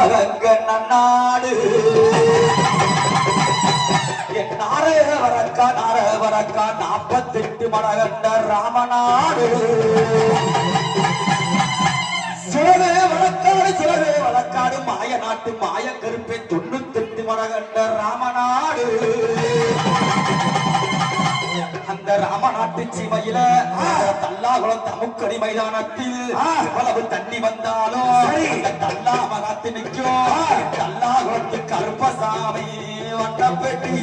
மகங்க நன்னாடு வரக்கா 48 மடகண்ட ராமநாடு சிலவே வழக்காடு மாய நாட்டு மாய கருப்பை 98 மடகண்ட ராமநாடு அந்த ராமநாட்டு சீமையில தல்லாகுளம் தமுக்கடி மைதானத்தில் எவ்வளவு தண்ணி வந்தாலும் அந்த தல்லா மகாத்து நிற்கும் தல்லாகுளத்து கருப்பசாமி வண்ணப்பெட்டி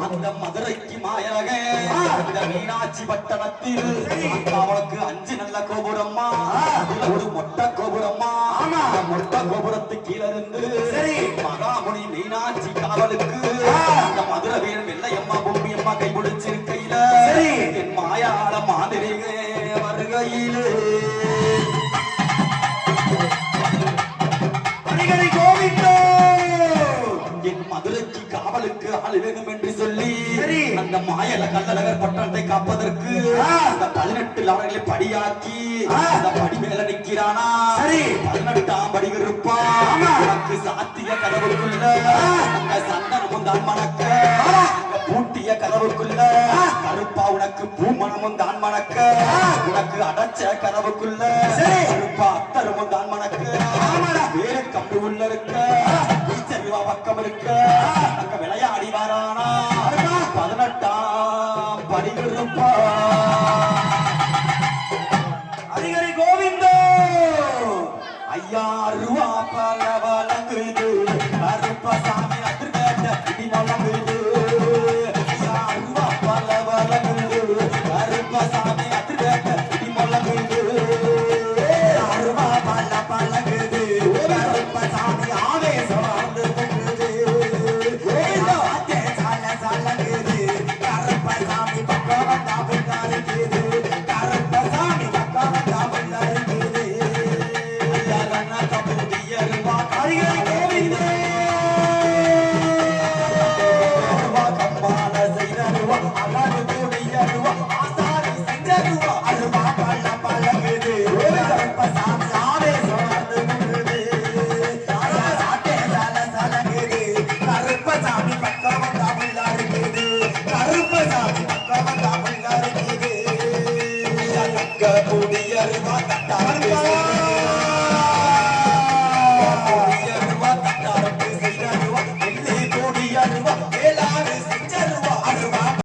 அந்த மதுரைக்கு மாயக இந்த மீனாட்சி பட்டணத்தில் அவளுக்கு 5 நல்ல கோபுரம்மா ஒரு மொட்டை கோபுரம்மா மொட்டை கோபுரத்து கீழே இருந்து மகாமுனி மீனாட்சி காவலுக்கு இந்த மதுரை வீரன் வெள்ளையம்மா பூமி அம்மா கைபிடிச்சிருக்கையில என் மாயாள மாதிரிகே வருகையிலே மதுரைக்கு காவலுக்கு ஆள் வேணும் என்று சொல்லி அந்த மாயல கள்ளழகர் பட்டணத்தை காப்பதற்கு அந்த 18 லாரங்களை படியாக்கி அந்த படி மேல நிற்கிறானா 18ஆம் படி இருப்பா உனக்கு சாத்திய கதவுக்குள்ள அங்க சந்தனமும் தான் மணக்க அங்க பூட்டிய கதவுக்குள்ள கருப்பா உனக்கு பூமணமும் தான் மணக்க உனக்கு அடைச்ச கதவுக்குள்ள கருப்பா அத்தரமும் தான் மணக்க வேறு கம்பி உள்ள இருக்க பக்கம் இருக்க அங்க விளையாடி வாரானா 18ஆம் படி இருப்பா ஹரிஹரி கோவிந்தோ ஐயா ரூபா பல வழங்குது கருப்பசாமி அதிர்வேட்ட இடி வழங்குது ஐயா ரூபா பல வழங்குது கருப்பசாமி அதிர்வேட்ட இடி வழங்குது ரூபா பல பழகுது கருப்பசாமி ஆவேசம் கருப்பசாமி